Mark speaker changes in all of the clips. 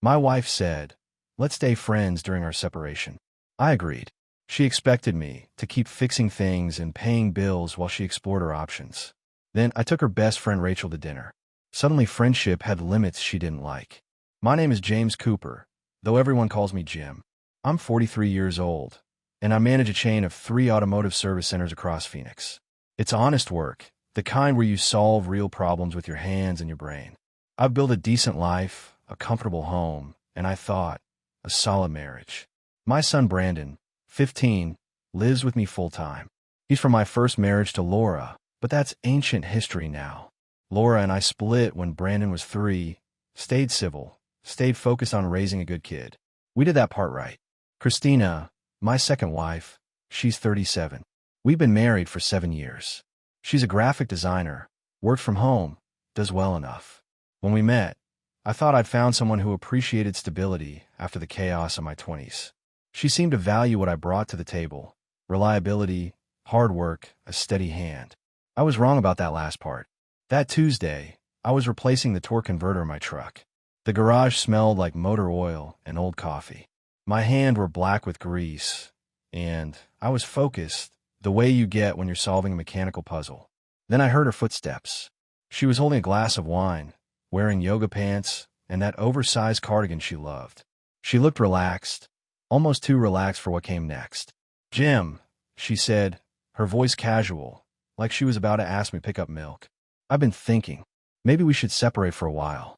Speaker 1: My wife said, "Let's stay friends during our separation." I agreed. She expected me to keep fixing things and paying bills while she explored her options. Then I took her best friend Rachel to dinner. Suddenly, friendship had limits she didn't like. My name is James Cooper, though everyone calls me Jim. I'm 43 years old, and I manage a chain of 3 automotive service centers across Phoenix. It's honest work, the kind where you solve real problems with your hands and your brain. I've built a decent life, a comfortable home, and I thought, a solid marriage. My son Brandon, 15, lives with me full-time. He's from my first marriage to Laura, but that's ancient history now. Laura and I split when Brandon was 3, stayed civil, stayed focused on raising a good kid. We did that part right. Christina, my second wife, she's 37. We've been married for 7 years. She's a graphic designer, works from home, does well enough. When we met, I thought I'd found someone who appreciated stability after the chaos of my 20s. She seemed to value what I brought to the table: reliability, hard work, a steady hand. I was wrong about that last part. That Tuesday, I was replacing the torque converter in my truck. The garage smelled like motor oil and old coffee. My hands were black with grease, and I was focused, the way you get when you're solving a mechanical puzzle. Then I heard her footsteps. She was holding a glass of wine, wearing yoga pants, and that oversized cardigan she loved. She looked relaxed, almost too relaxed for what came next. "Jim," she said, her voice casual, like she was about to ask me to pick up milk. "I've been thinking, maybe we should separate for a while.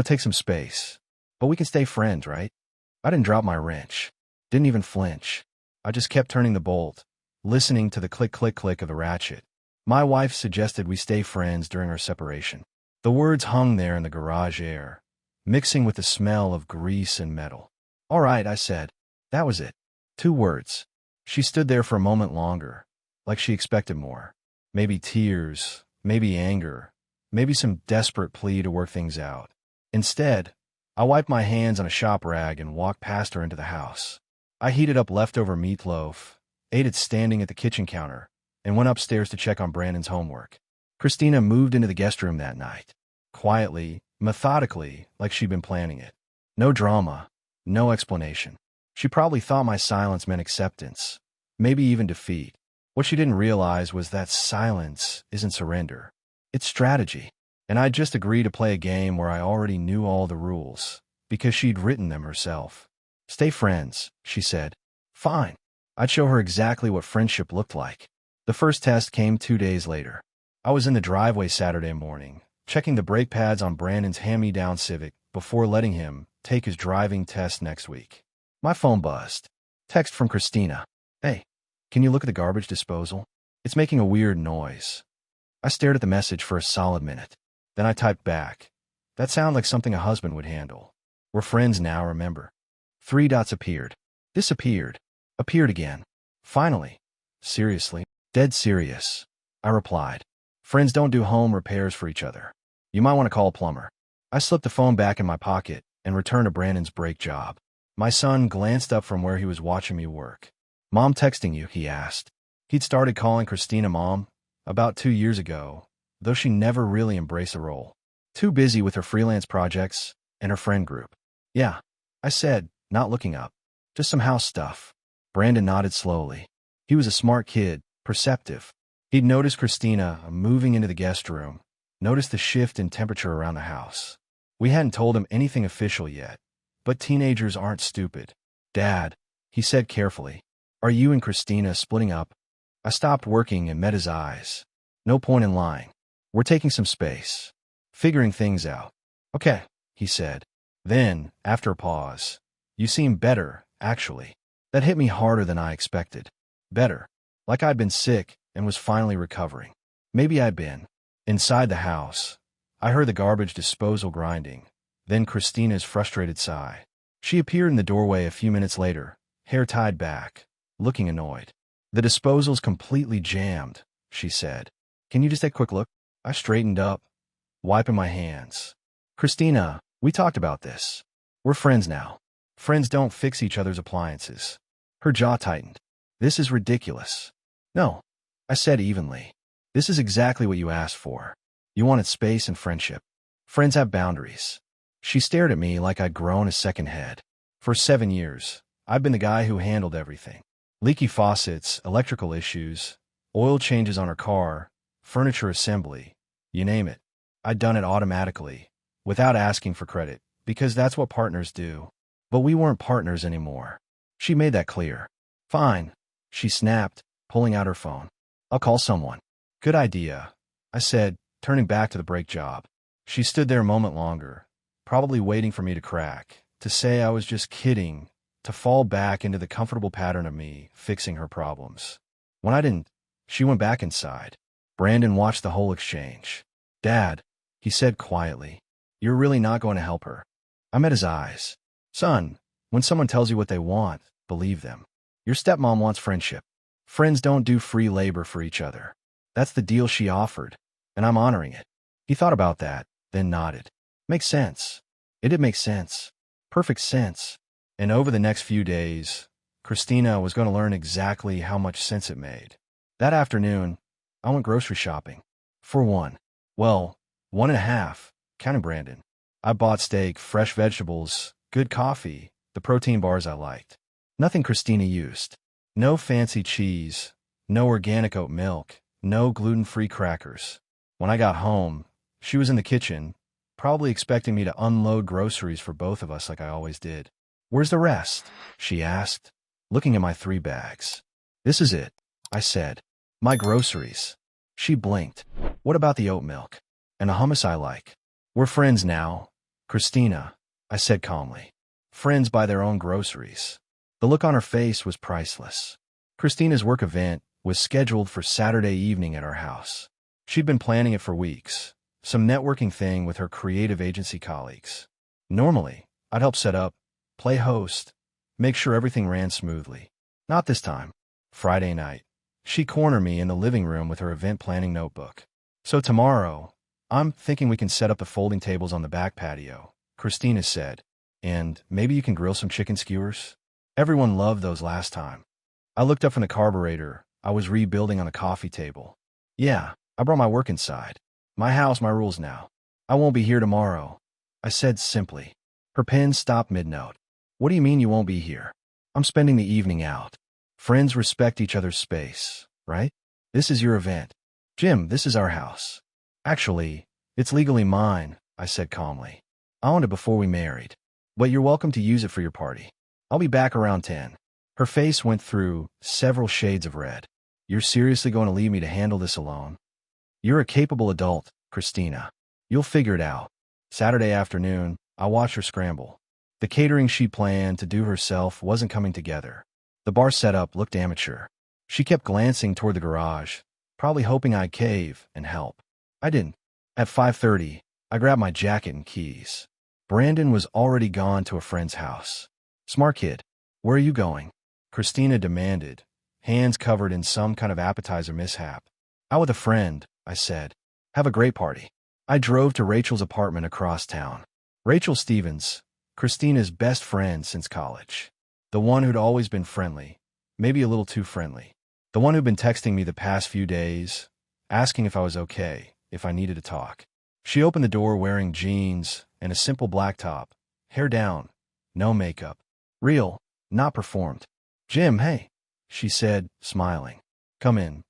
Speaker 1: Take some space. But we can stay friends, right?" I didn't drop my wrench. Didn't even flinch. I just kept turning the bolt, listening to the click-click-click of the ratchet. My wife suggested we stay friends during our separation. The words hung there in the garage air, mixing with the smell of grease and metal. "All right," I said. That was it. 2 words. She stood there for a moment longer, like she expected more. Maybe tears, maybe anger, maybe some desperate plea to work things out. Instead, I wiped my hands on a shop rag and walked past her into the house. I heated up leftover meatloaf, ate it standing at the kitchen counter, and went upstairs to check on Brandon's homework. Christina moved into the guest room that night. Quietly, methodically, like she'd been planning it. No drama, no explanation. She probably thought my silence meant acceptance, maybe even defeat. What she didn't realize was that silence isn't surrender. It's strategy. And I'd just agreed to play a game where I already knew all the rules, because she'd written them herself. "Stay friends," she said. Fine. I'd show her exactly what friendship looked like. The first test came 2 days later. I was in the driveway Saturday morning, checking the brake pads on Brandon's hand-me-down Civic before letting him take his driving test next week. My phone buzzed. Text from Christina. "Hey, can you look at the garbage disposal? It's making a weird noise." I stared at the message for a solid minute. Then I typed back. That sounded like something a husband would handle. "We're friends now, remember?" 3 dots appeared. Disappeared. Appeared again. Finally. "Seriously? Dead serious." I replied. "Friends don't do home repairs for each other. You might want to call a plumber." I slipped the phone back in my pocket and returned to Brandon's brake job. My son glanced up from where he was watching me work. "Mom texting you?" he asked. He'd started calling Christina Mom about 2 years ago, though she never really embraced the role. Too busy with her freelance projects and her friend group. "Yeah," I said, not looking up. "Just some house stuff." Brandon nodded slowly. He was a smart kid, perceptive. He'd noticed Christina moving into the guest room, noticed the shift in temperature around the house. We hadn't told him anything official yet, but teenagers aren't stupid. "Dad," he said carefully, "are you and Christina splitting up?" I stopped working and met his eyes. "No point in lying. We're taking some space. Figuring things out." "Okay," he said. Then, after a pause, "You seem better, actually." That hit me harder than I expected. Better. Like I'd been sick and was finally recovering. Maybe I'd been. Inside the house, I heard the garbage disposal grinding, then Christina's frustrated sigh. She appeared in the doorway a few minutes later, hair tied back, looking annoyed. "The disposal's completely jammed," she said. "Can you just take a quick look?" I straightened up, wiping my hands. "Christina, we talked about this. We're friends now. Friends don't fix each other's appliances." Her jaw tightened. "This is ridiculous." "No," I said evenly. "This is exactly what you asked for. You wanted space and friendship. Friends have boundaries. She stared at me like I'd grown a second head. For 7 years, I've been the guy who handled everything. Leaky faucets, electrical issues, oil changes on her car, furniture assembly, you name it. I'd done it automatically, without asking for credit, because that's what partners do. But we weren't partners anymore. She made that clear. Fine, she snapped, pulling out her phone. I'll call someone. Good idea, I said, turning back to the brake job. She stood there a moment longer, probably waiting for me to crack, to say I was just kidding, to fall back into the comfortable pattern of me fixing her problems. When I didn't, she went back inside. Brandon watched the whole exchange. Dad, he said quietly, you're really not going to help her. I met his eyes. Son, when someone tells you what they want, believe them. Your stepmom wants friendship. Friends don't do free labor for each other. That's the deal she offered, and I'm honoring it. He thought about that, then nodded. Makes sense. It did make sense. Perfect sense. And over the next few days, Christina was going to learn exactly how much sense it made. That afternoon, I went grocery shopping. For one. Well, 1.5, counting Brandon. I bought steak, fresh vegetables, good coffee, the protein bars I liked. Nothing Christina used. No fancy cheese, no organic oat milk, no gluten-free crackers. When I got home, she was in the kitchen, probably expecting me to unload groceries for both of us like I always did. Where's the rest? She asked, looking at my 3 bags. This is it, I said. My groceries. She blinked. What about the oat milk? And the hummus I like? We're friends now, Christina, I said calmly. Friends buy their own groceries. The look on her face was priceless. Christina's work event was scheduled for Saturday evening at our house. She'd been planning it for weeks, some networking thing with her creative agency colleagues. Normally, I'd help set up, play host, make sure everything ran smoothly. Not this time. Friday night, she cornered me in the living room with her event planning notebook. So tomorrow, I'm thinking we can set up the folding tables on the back patio, Christina said, and maybe you can grill some chicken skewers? Everyone loved those last time. I looked up from the carburetor I was rebuilding on the coffee table. Yeah, I brought my work inside. My house, my rules now. I won't be here tomorrow, I said simply. Her pen stopped mid-note. What do you mean you won't be here? I'm spending the evening out. Friends respect each other's space, right? This is your event. Jim, this is our house. Actually, it's legally mine, I said calmly. I owned it before we married. But you're welcome to use it for your party. I'll be back around 10. Her face went through several shades of red. You're seriously going to leave me to handle this alone? You're a capable adult, Christina. You'll figure it out. Saturday afternoon, I watched her scramble. The catering she planned to do herself wasn't coming together. The bar setup looked amateur. She kept glancing toward the garage, probably hoping I'd cave and help. I didn't. At 5:30, I grabbed my jacket and keys. Brandon was already gone to a friend's house. Smart kid. Where are you going? Christina demanded, hands covered in some kind of appetizer mishap. Out with a friend, I said. Have a great party. I drove to Rachel's apartment across town. Rachel Stevens, Christina's best friend since college. The one who'd always been friendly, maybe a little too friendly. The one who'd been texting me the past few days, asking if I was okay, if I needed to talk. She opened the door wearing jeans and a simple black top, hair down, no makeup. Real, not performed. Jim, hey, she said, smiling. Come in.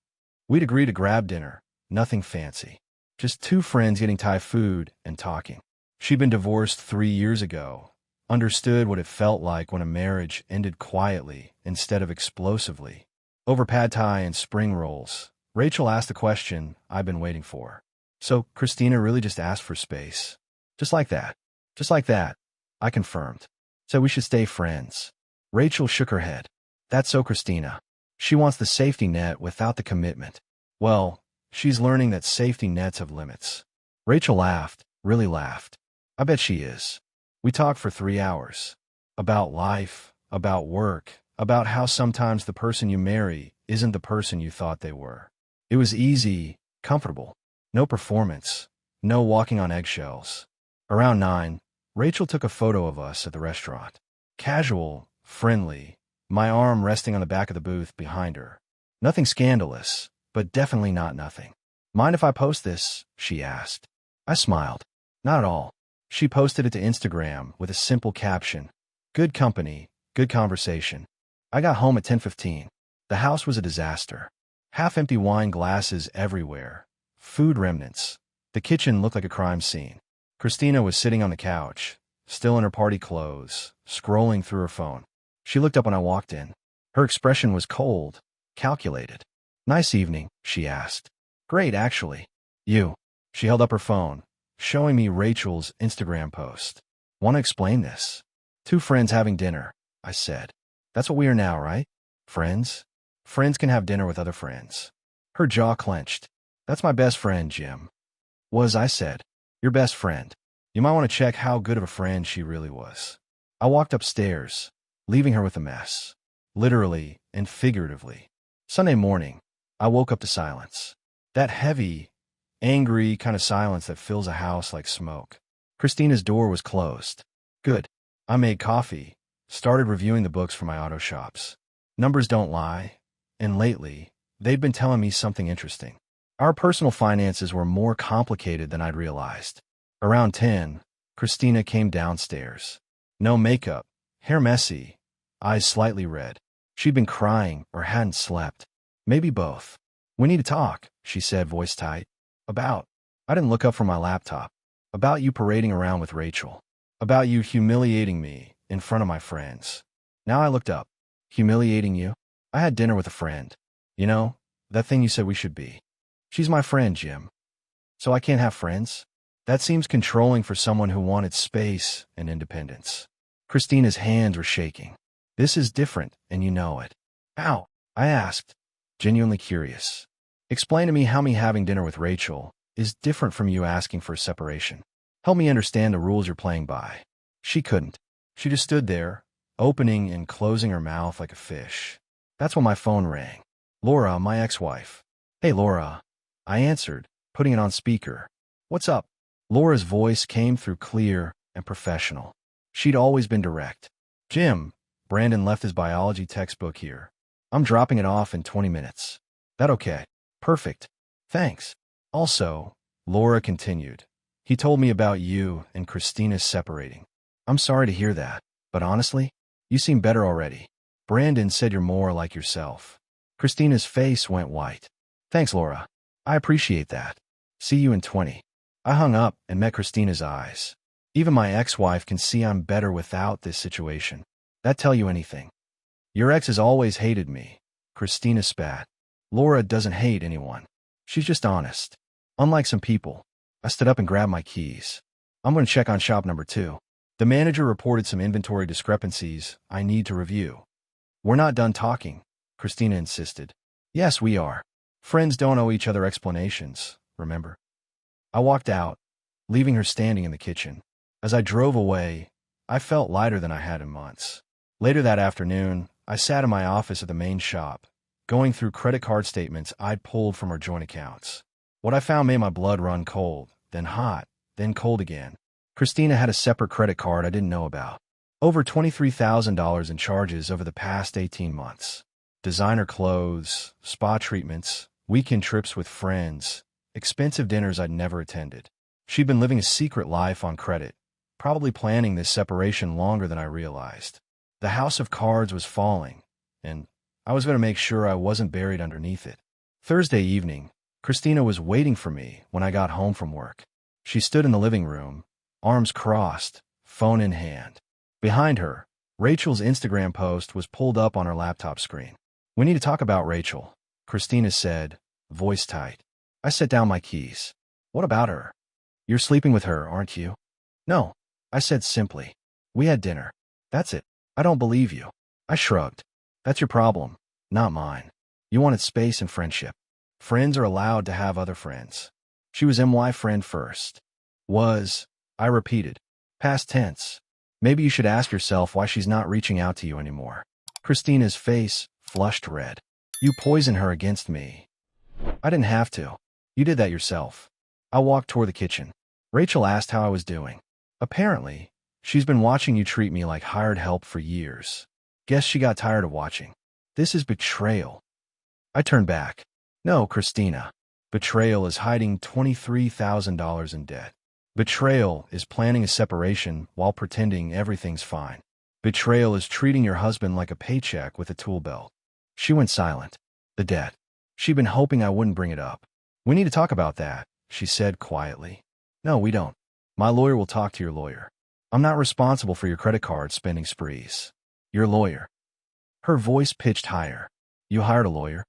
Speaker 1: We'd agreed to grab dinner, nothing fancy. Just 2 friends getting Thai food and talking. She'd been divorced 3 years ago, understood what it felt like when a marriage ended quietly instead of explosively. Over pad thai and spring rolls, Rachel asked the question I've been waiting for. So Christina really just asked for space. Just like that. Just like that, I confirmed. Said we should stay friends. Rachel shook her head. That's so Christina. She wants the safety net without the commitment. Well, she's learning that safety nets have limits. Rachel laughed, really laughed. I bet she is. We talked for 3 hours. About life, about work, about how sometimes the person you marry isn't the person you thought they were. It was easy, comfortable. No performance. No walking on eggshells. Around 9, Rachel took a photo of us at the restaurant. Casual, friendly, my arm resting on the back of the booth behind her. Nothing scandalous, but definitely not nothing. Mind if I post this? She asked. I smiled. Not at all. She posted it to Instagram with a simple caption, "Good company, good conversation." I got home at 10:15. The house was a disaster. Half-empty wine glasses everywhere. Food remnants. The kitchen looked like a crime scene. Christina was sitting on the couch, still in her party clothes, scrolling through her phone. She looked up when I walked in. Her expression was cold, calculated. "Nice evening," she asked. "Great, actually." "You." She held up her phone, showing me Rachel's Instagram post. "Want to explain this?" "Two friends having dinner," I said. "That's what we are now, right? Friends? Friends can have dinner with other friends." Her jaw clenched. "That's my best friend, Jim." I said. "Your best friend." You might want to check how good of a friend she really was. I walked upstairs, leaving her with a mess. Literally and figuratively. Sunday morning, I woke up to silence. That heavy, angry kind of silence that fills a house like smoke. Christina's door was closed. Good. I made coffee, started reviewing the books for my auto shops. Numbers don't lie, and lately, they'd been telling me something interesting. Our personal finances were more complicated than I'd realized. Around 10, Christina came downstairs. No makeup, hair messy, eyes slightly red. She'd been crying or hadn't slept. Maybe both. "We need to talk," she said, voice tight. "About." I didn't look up from my laptop. "About you parading around with Rachel. About you humiliating me in front of my friends." Now I looked up. "Humiliating you?" "I had dinner with a friend. You know, that thing you said we should be." "She's my friend, Jim." "So I can't have friends?" That seems controlling for someone who wanted space and independence. Christina's hands were shaking. "This is different, and you know it." "How?" I asked, genuinely curious. "Explain to me how me having dinner with Rachel is different from you asking for a separation. Help me understand the rules you're playing by." She couldn't. She just stood there, opening and closing her mouth like a fish. That's when my phone rang. Laura, my ex-wife. "Hey, Laura." I answered, putting it on speaker. "What's up?" Laura's voice came through clear and professional. She'd always been direct. "Jim, Brandon left his biology textbook here. I'm dropping it off in 20 minutes. That okay?" "Perfect. Thanks." "Also," Laura continued, "he told me about you and Christina separating. I'm sorry to hear that, but honestly, you seem better already. Brandon said you're more like yourself." Christina's face went white. "Thanks, Laura. I appreciate that. See you in 20. I hung up and met Christina's eyes. Even my ex-wife can see I'm better without this situation. That tell you anything? "Your ex has always hated me." Christina spat. "Laura doesn't hate anyone. She's just honest. Unlike some people." I stood up and grabbed my keys. "I'm going to check on shop number 2. The manager reported some inventory discrepancies I need to review." "We're not done talking," Christina insisted. "Yes, we are. Friends don't owe each other explanations, remember?" I walked out, leaving her standing in the kitchen. As I drove away, I felt lighter than I had in months. Later that afternoon, I sat in my office at the main shop, going through credit card statements I'd pulled from our joint accounts. What I found made my blood run cold, then hot, then cold again. Christina had a separate credit card I didn't know about. Over $23,000 in charges over the past 18 months. Designer clothes, spa treatments, weekend trips with friends, expensive dinners I'd never attended. She'd been living a secret life on credit, probably planning this separation longer than I realized. The house of cards was falling, and I was going to make sure I wasn't buried underneath it. Thursday evening, Christina was waiting for me when I got home from work. She stood in the living room, arms crossed, phone in hand. Behind her, Rachel's Instagram post was pulled up on her laptop screen. "We need to talk about Rachel," Christina said, voice tight. I set down my keys. "What about her?" "You're sleeping with her, aren't you?" "No," I said simply. "We had dinner. That's it." "I don't believe you." I shrugged. "That's your problem, not mine. You wanted space and friendship. Friends are allowed to have other friends." "She was my friend first." "Was," I repeated. Past tense. "Maybe you should ask yourself why she's not reaching out to you anymore." Christina's face flushed red. "You poisoned her against me." "I didn't have to. You did that yourself." I walked toward the kitchen. "Rachel asked how I was doing. Apparently, she's been watching you treat me like hired help for years. Guess she got tired of watching. This is betrayal." I turned back. "No, Christina. Betrayal is hiding $23,000 in debt." Betrayal is planning a separation while pretending everything's fine. Betrayal is treating your husband like a paycheck with a tool belt. She went silent. The debt. She'd been hoping I wouldn't bring it up. We need to talk about that, she said quietly. No, we don't. My lawyer will talk to your lawyer. I'm not responsible for your credit card spending sprees. Your lawyer. Her voice pitched higher. You hired a lawyer?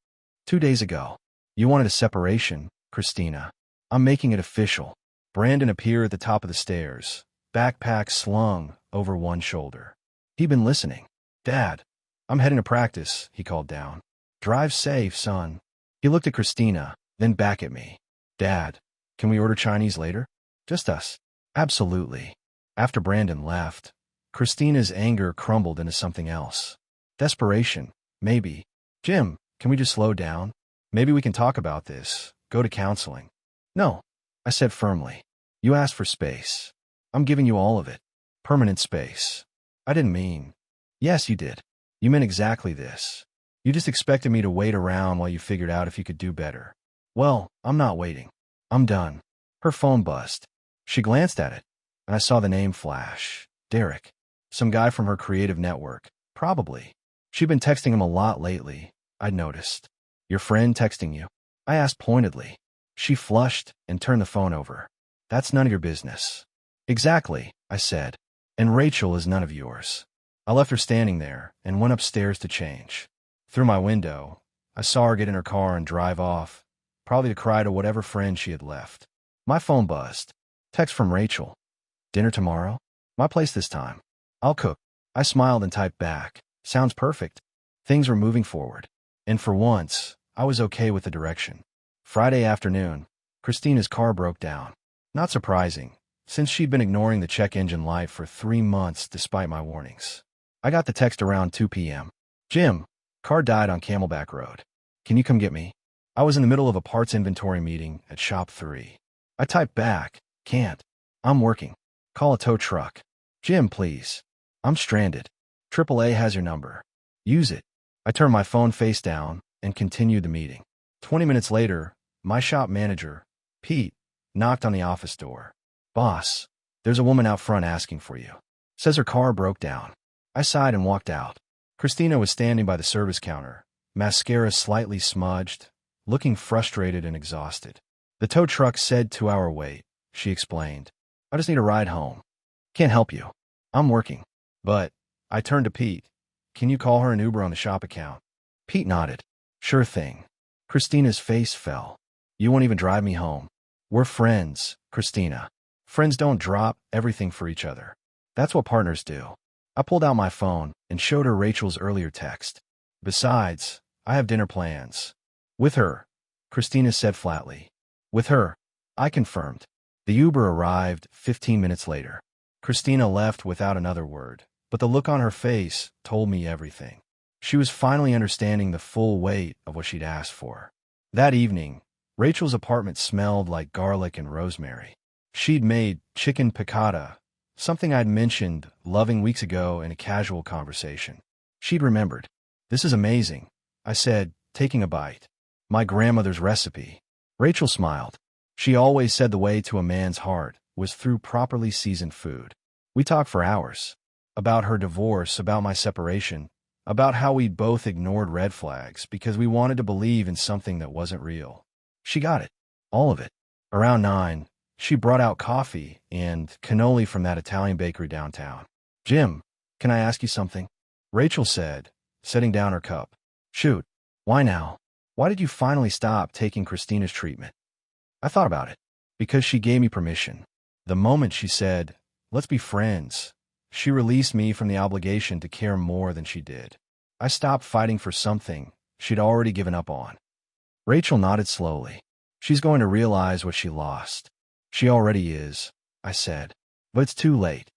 Speaker 1: 2 days ago. You wanted a separation, Christina. I'm making it official. Brandon appeared at the top of the stairs, backpack slung over one shoulder. He'd been listening. Dad, I'm heading to practice, he called down. Drive safe, son. He looked at Christina, then back at me. Dad, can we order Chinese later? Just us. Absolutely. After Brandon left, Christina's anger crumbled into something else. Desperation, maybe. Jim, can we just slow down? Maybe we can talk about this, go to counseling. No, I said firmly. You asked for space. I'm giving you all of it. Permanent space. I didn't mean. Yes, you did. You meant exactly this. You just expected me to wait around while you figured out if you could do better. Well, I'm not waiting. I'm done. Her phone buzzed. She glanced at it, and I saw the name flash. Derek. Some guy from her creative network. Probably. She'd been texting him a lot lately, I'd noticed. Your friend texting you? I asked pointedly. She flushed and turned the phone over. That's none of your business. Exactly, I said. And Rachel is none of yours. I left her standing there and went upstairs to change. Through my window, I saw her get in her car and drive off, probably to cry to whatever friend she had left. My phone buzzed. Text from Rachel. Dinner tomorrow? My place this time. I'll cook. I smiled and typed back. Sounds perfect. Things were moving forward. And for once, I was okay with the direction. Friday afternoon, Christina's car broke down. Not surprising, since she'd been ignoring the check engine light for 3 months despite my warnings. I got the text around 2 p.m. Jim, car died on Camelback Road. Can you come get me? I was in the middle of a parts inventory meeting at Shop 3. I typed back, can't. I'm working. Call a tow truck. Jim, please. I'm stranded. AAA has your number. Use it. I turned my phone face down and continued the meeting. 20 minutes later, my shop manager, Pete, knocked on the office door. Boss, there's a woman out front asking for you. Says her car broke down. I sighed and walked out. Christina was standing by the service counter, mascara slightly smudged, looking frustrated and exhausted. The tow truck said 2-hour wait, she explained. I just need a ride home. Can't help you. I'm working. But, I turned to Pete. Can you call her an Uber on the shop account? Pete nodded. Sure thing. Christina's face fell. You won't even drive me home. We're friends, Christina. Friends don't drop everything for each other. That's what partners do. I pulled out my phone and showed her Rachel's earlier text. Besides, I have dinner plans. With her, Christina said flatly. With her, I confirmed. The Uber arrived 15 minutes later. Christina left without another word, but the look on her face told me everything. She was finally understanding the full weight of what she'd asked for. That evening, Rachel's apartment smelled like garlic and rosemary. She'd made chicken piccata, something I'd mentioned loving weeks ago in a casual conversation. She'd remembered. This is amazing, I said, taking a bite. My grandmother's recipe. Rachel smiled. She always said the way to a man's heart was through properly seasoned food. We talked for hours. About her divorce, about my separation, about how we'd both ignored red flags because we wanted to believe in something that wasn't real. She got it. All of it. Around 9, she brought out coffee and cannoli from that Italian bakery downtown. Jim, can I ask you something? Rachel said, setting down her cup. Shoot. Why now? Why did you finally stop taking Christina's treatment? I thought about it. Because she gave me permission. The moment she said, let's be friends, she released me from the obligation to care more than she did. I stopped fighting for something she'd already given up on. Rachel nodded slowly. She's going to realize what she lost. She already is, I said. But it's too late.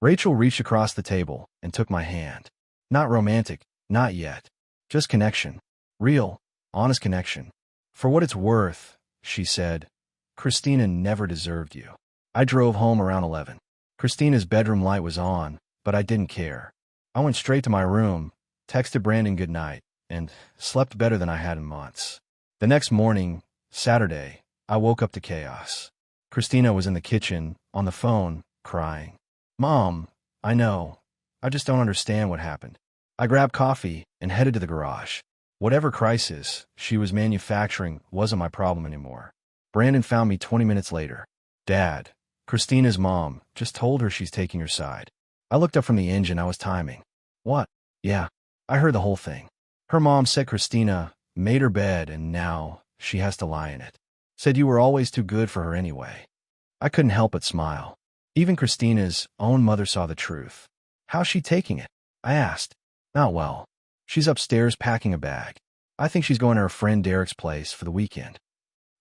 Speaker 1: Rachel reached across the table and took my hand. Not romantic, not yet. Just connection. Real, honest connection. For what it's worth, she said, Christina never deserved you. I drove home around 11. Christina's bedroom light was on, but I didn't care. I went straight to my room, texted Brandon goodnight, and slept better than I had in months. The next morning, Saturday, I woke up to chaos. Christina was in the kitchen, on the phone, crying. Mom, I know. I just don't understand what happened. I grabbed coffee and headed to the garage. Whatever crisis she was manufacturing wasn't my problem anymore. Brandon found me 20 minutes later. Dad, Christina's mom just told her she's taking her side. I looked up from the engine I was timing. What? Yeah, I heard the whole thing. Her mom said Christina made her bed and now she has to lie in it. Said you were always too good for her anyway. I couldn't help but smile. Even Christina's own mother saw the truth. How's she taking it? I asked. Not well. She's upstairs packing a bag. I think she's going to her friend Derek's place for the weekend.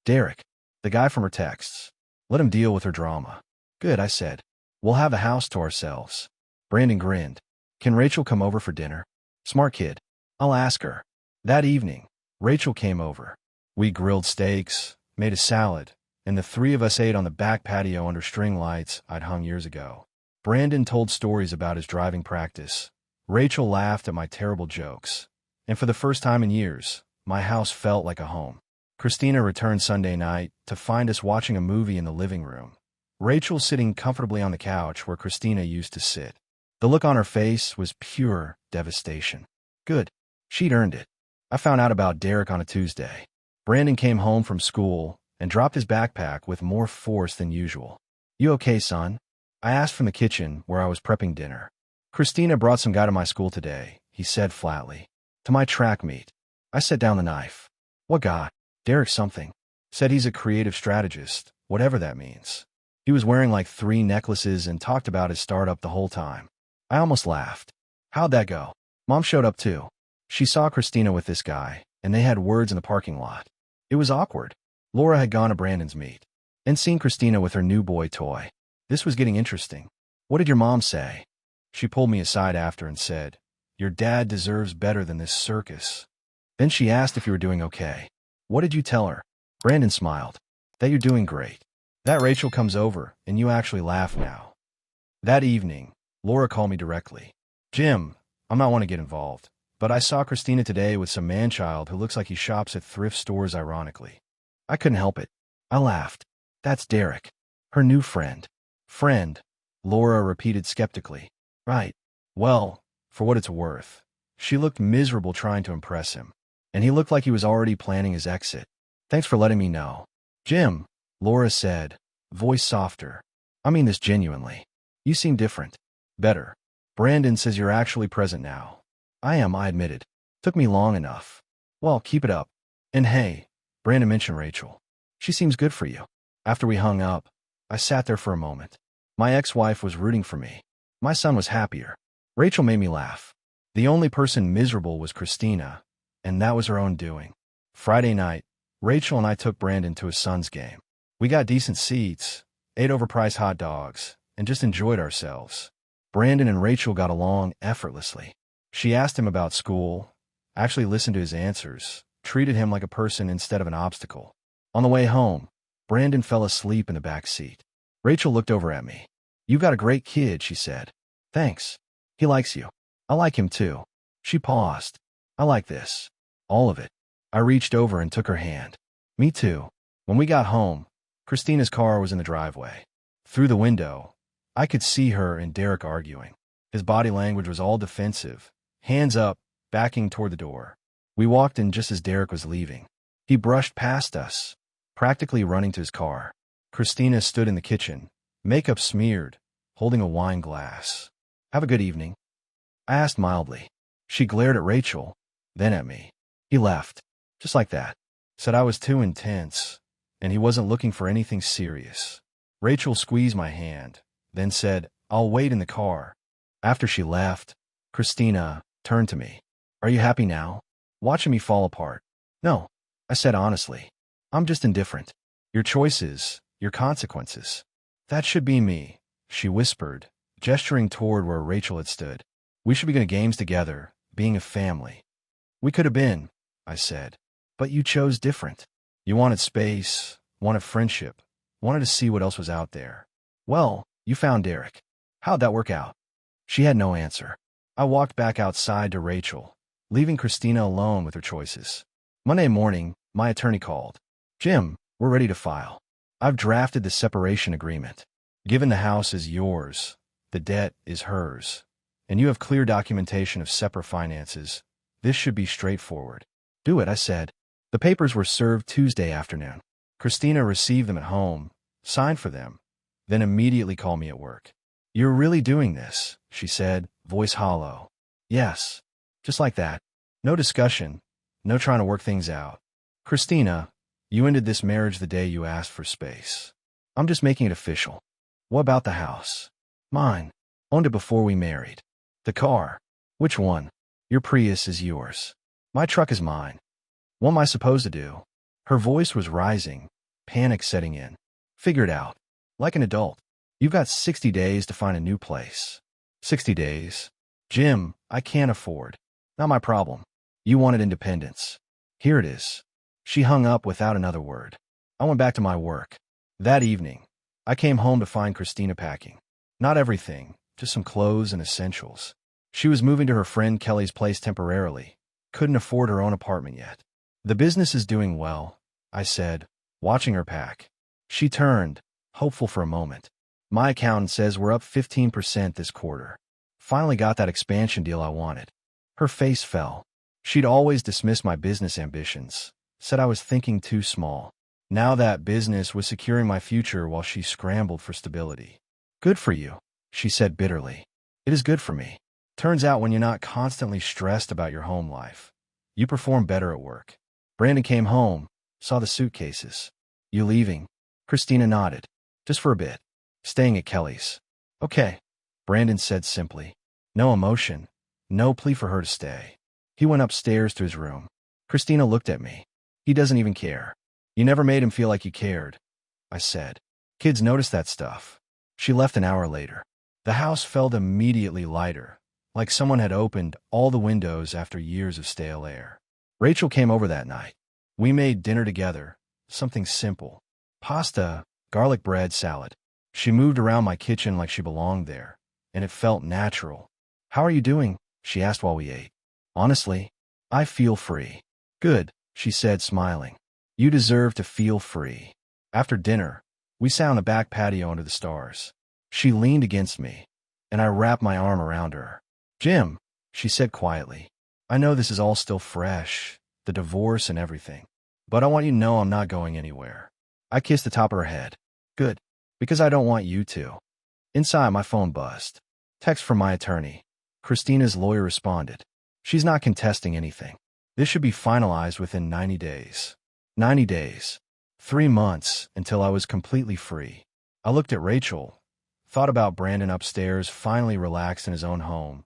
Speaker 1: Derek, the guy from her texts. Let him deal with her drama. Good, I said. We'll have the house to ourselves. Brandon grinned. Can Rachel come over for dinner? Smart kid. I'll ask her. That evening, Rachel came over. We grilled steaks, made a salad, and the three of us ate on the back patio under string lights I'd hung years ago. Brandon told stories about his driving practice. Rachel laughed at my terrible jokes. And for the first time in years, my house felt like a home. Christina returned Sunday night to find us watching a movie in the living room. Rachel sitting comfortably on the couch where Christina used to sit. The look on her face was pure devastation. Good. She'd earned it. I found out about Derek on a Tuesday. Brandon came home from school and dropped his backpack with more force than usual. You okay, son? I asked from the kitchen where I was prepping dinner. Christina brought some guy to my school today, he said flatly. To my track meet. I set down the knife. What guy? Derek something. Said he's a creative strategist, whatever that means. He was wearing like 3 necklaces and talked about his startup the whole time. I almost laughed. How'd that go? Mom showed up too. She saw Christina with this guy, and they had words in the parking lot. It was awkward. Laura had gone to Brandon's meet and seen Christina with her new boy toy. This was getting interesting. What did your mom say? She pulled me aside after and said, Your dad deserves better than this circus. Then she asked if you were doing okay. What did you tell her? Brandon smiled. That you're doing great. That Rachel comes over, and you actually laugh now. That evening, Laura called me directly. Jim, I'm not want to get involved, but I saw Christina today with some man-child who looks like he shops at thrift stores ironically. I couldn't help it. I laughed. That's Derek. Her new friend. Friend, Laura repeated skeptically. Right. Well, for what it's worth. She looked miserable trying to impress him, and he looked like he was already planning his exit. Thanks for letting me know. Jim, Laura said, voice softer. I mean this genuinely. You seem different. Better. Brandon says you're actually present now. I am, I admitted. Took me long enough. Well, keep it up. And hey, Brandon mentioned Rachel. She seems good for you. After we hung up, I sat there for a moment. My ex-wife was rooting for me. My son was happier. Rachel made me laugh. The only person miserable was Christina, and that was her own doing. Friday night, Rachel and I took Brandon to his son's game. We got decent seats, ate overpriced hot dogs, and just enjoyed ourselves. Brandon and Rachel got along effortlessly. She asked him about school, actually listened to his answers, treated him like a person instead of an obstacle. On the way home, Brandon fell asleep in the back seat. Rachel looked over at me. You've got a great kid, she said. Thanks. He likes you. I like him too. She paused. I like this. All of it. I reached over and took her hand. Me too. When we got home, Christina's car was in the driveway. Through the window, I could see her and Derek arguing. His body language was all defensive, hands up, backing toward the door. We walked in just as Derek was leaving. He brushed past us, practically running to his car. Christina stood in the kitchen, makeup smeared, holding a wine glass. Have a good evening. I asked mildly. She glared at Rachel, then at me. He left, just like that. Said I was too intense, and he wasn't looking for anything serious. Rachel squeezed my hand, then said, I'll wait in the car. After she left, Christina turned to me. Are you happy now? Watching me fall apart. No, I said honestly. I'm just indifferent. Your choices, your consequences. That should be me, she whispered, gesturing toward where Rachel had stood. We should be going to games together, being a family. We could have been, I said. But you chose different. You wanted space, wanted friendship, wanted to see what else was out there. Well, you found Derek. How'd that work out? She had no answer. I walked back outside to Rachel, leaving Christina alone with her choices. Monday morning, my attorney called. Jim, we're ready to file. I've drafted the separation agreement. Given the house is yours, the debt is hers, and you have clear documentation of separate finances, this should be straightforward. Do it, I said. The papers were served Tuesday afternoon. Christina received them at home, signed for them, then immediately called me at work. You're really doing this, she said, voice hollow. Yes. Just like that. No discussion, no trying to work things out. Christina, you ended this marriage the day you asked for space. I'm just making it official. What about the house? Mine. Owned it before we married. The car. Which one? Your Prius is yours. My truck is mine. What am I supposed to do? Her voice was rising, panic setting in. Figure it out. Like an adult. You've got 60 days to find a new place. 60 days? Jim, I can't afford. Not my problem. You wanted independence. Here it is. She hung up without another word. I went back to my work. That evening, I came home to find Christina packing. Not everything, just some clothes and essentials. She was moving to her friend Kelly's place temporarily. Couldn't afford her own apartment yet. The business is doing well, I said, watching her pack. She turned, hopeful for a moment. My accountant says we're up 15% this quarter. Finally got that expansion deal I wanted. Her face fell. She'd always dismissed my business ambitions, said I was thinking too small. Now that business was securing my future while she scrambled for stability. Good for you, she said bitterly. It is good for me. Turns out when you're not constantly stressed about your home life, you perform better at work. Brandon came home, saw the suitcases. You leaving? Christina nodded. Just for a bit. Staying at Kelly's. Okay, Brandon said simply. No emotion, no plea for her to stay. He went upstairs to his room. Christina looked at me. He doesn't even care. You never made him feel like you cared, I said. Kids notice that stuff. She left an hour later. The house felt immediately lighter, like someone had opened all the windows after years of stale air. Rachel came over that night. We made dinner together, something simple. Pasta, garlic bread, salad. She moved around my kitchen like she belonged there, and it felt natural. How are you doing? She asked while we ate. Honestly, I feel free. Good, she said, smiling. You deserve to feel free. After dinner, we sat on the back patio under the stars. She leaned against me, and I wrapped my arm around her. Jim, she said quietly, I know this is all still fresh, the divorce and everything, but I want you to know I'm not going anywhere. I kissed the top of her head. Good, because I don't want you to. Inside, my phone buzzed. Text from my attorney. Christina's lawyer responded. She's not contesting anything. This should be finalized within 90 days. 90 days. 3 months until I was completely free. I looked at Rachel, thought about Brandon upstairs, finally relaxed in his own home,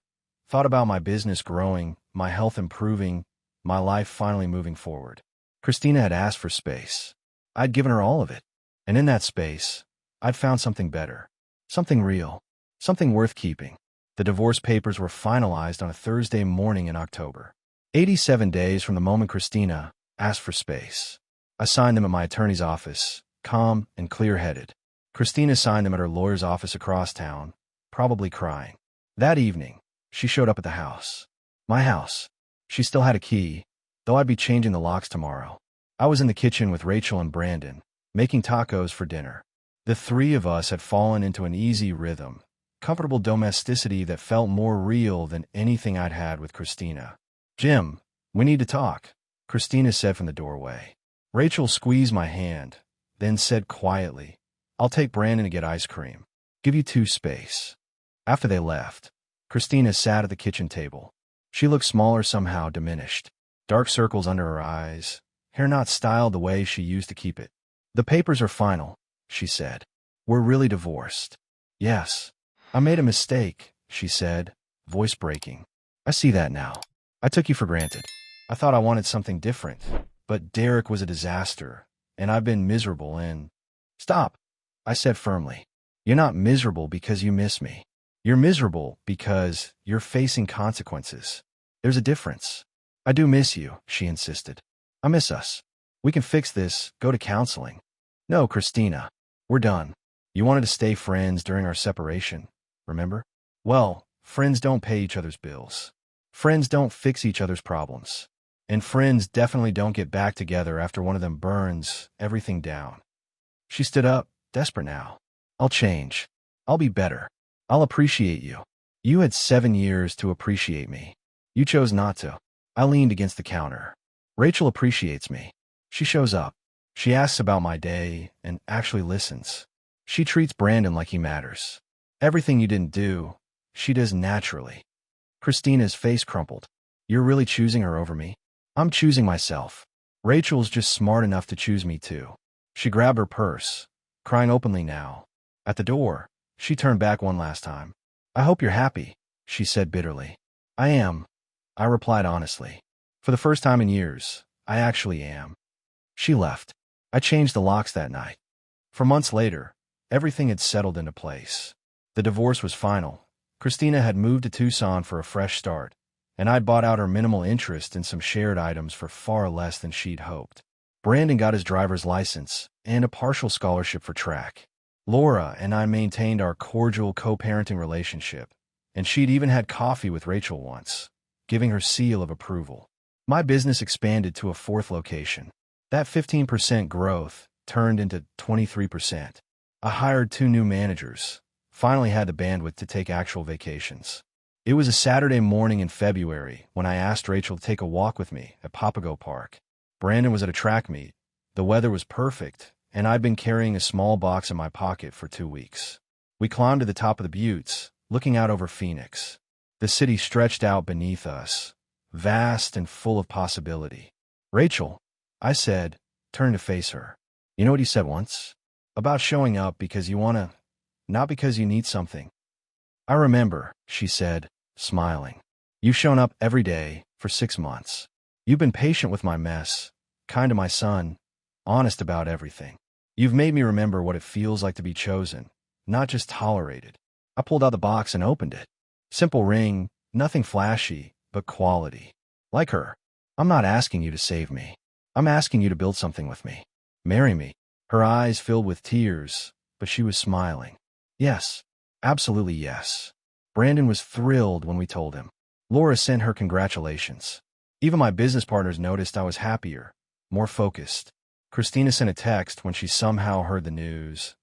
Speaker 1: thought about my business growing, my health improving, my life finally moving forward. Christina had asked for space. I'd given her all of it. And in that space, I'd found something better. Something real. Something worth keeping. The divorce papers were finalized on a Thursday morning in October. 87 days from the moment Christina asked for space. I signed them at my attorney's office, calm and clear-headed. Christina signed them at her lawyer's office across town, probably crying. That evening, she showed up at the house. My house. She still had a key, though I'd be changing the locks tomorrow. I was in the kitchen with Rachel and Brandon, making tacos for dinner. The three of us had fallen into an easy rhythm, comfortable domesticity that felt more real than anything I'd had with Christina. Jim, we need to talk, Christina said from the doorway. Rachel squeezed my hand, then said quietly, I'll take Brandon to get ice cream. Give you 2 space. After they left, Christina sat at the kitchen table. She looked smaller, somehow diminished. Dark circles under her eyes, hair not styled the way she used to keep it. The papers are final, she said. We're really divorced. Yes. I made a mistake, she said, voice breaking. I see that now. I took you for granted. I thought I wanted something different, but Derek was a disaster, and I've been miserable and— Stop, I said firmly. You're not miserable because you miss me. You're miserable because you're facing consequences. There's a difference. I do miss you, she insisted. I miss us. We can fix this, go to counseling. No, Christina. We're done. You wanted to stay friends during our separation, remember? Well, friends don't pay each other's bills. Friends don't fix each other's problems. And friends definitely don't get back together after one of them burns everything down. She stood up, desperate now. I'll change. I'll be better. I'll appreciate you. You had 7 years to appreciate me. You chose not to. I leaned against the counter. Rachel appreciates me. She shows up. She asks about my day and actually listens. She treats Brandon like he matters. Everything you didn't do, she does naturally. Christina's face crumpled. You're really choosing her over me? I'm choosing myself. Rachel's just smart enough to choose me too. She grabbed her purse, crying openly now. At the door, she turned back one last time. I hope you're happy, she said bitterly. I am, I replied honestly. For the first time in years, I actually am. She left. I changed the locks that night. For months later, everything had settled into place. The divorce was final. Christina had moved to Tucson for a fresh start, and I'd bought out her minimal interest in some shared items for far less than she'd hoped. Brandon got his driver's license and a partial scholarship for track. Laura and I maintained our cordial co-parenting relationship, and she'd even had coffee with Rachel once, giving her seal of approval. My business expanded to a 4th location. That 15% growth turned into 23%. I hired 2 new managers, finally had the bandwidth to take actual vacations. It was a Saturday morning in February when I asked Rachel to take a walk with me at Papago Park. Brandon was at a track meet. The weather was perfect, and I'd been carrying a small box in my pocket for 2 weeks. We climbed to the top of the buttes, looking out over Phoenix. The city stretched out beneath us, vast and full of possibility. Rachel, I said, turning to face her. You know what he said once? About showing up because you want to, not because you need something. I remember, she said, smiling. You've shown up every day for 6 months. You've been patient with my mess, kind to my son, honest about everything. You've made me remember what it feels like to be chosen, not just tolerated. I pulled out the box and opened it. Simple ring, nothing flashy, but quality. Like her. I'm not asking you to save me. I'm asking you to build something with me. Marry me. Her eyes filled with tears, but she was smiling. Yes, absolutely yes. Brandon was thrilled when we told him. Laura sent her congratulations. Even my business partners noticed I was happier, more focused. Christina sent a text when she somehow heard the news.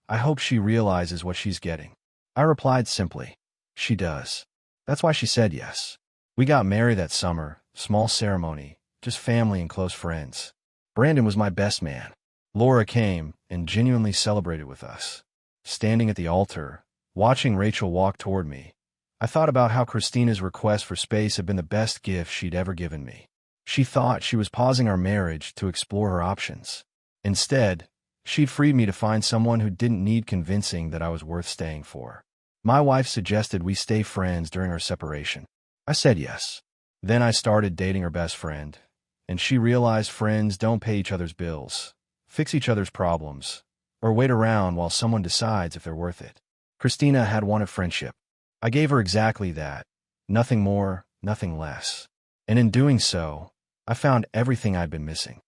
Speaker 1: I hope she realizes what she's getting. I replied simply, she does. That's why she said yes. We got married that summer, small ceremony, just family and close friends. Brandon was my best man. Laura came and genuinely celebrated with us. Standing at the altar, watching Rachel walk toward me, I thought about how Christina's request for space had been the best gift she'd ever given me. She thought she was pausing our marriage to explore her options. Instead, she'd freed me to find someone who didn't need convincing that I was worth staying for. My wife suggested we stay friends during our separation. I said yes. Then I started dating her best friend, and she realized friends don't pay each other's bills, fix each other's problems, or wait around while someone decides if they're worth it. Christina had wanted friendship. I gave her exactly that. Nothing more, nothing less. And in doing so, I found everything I'd been missing.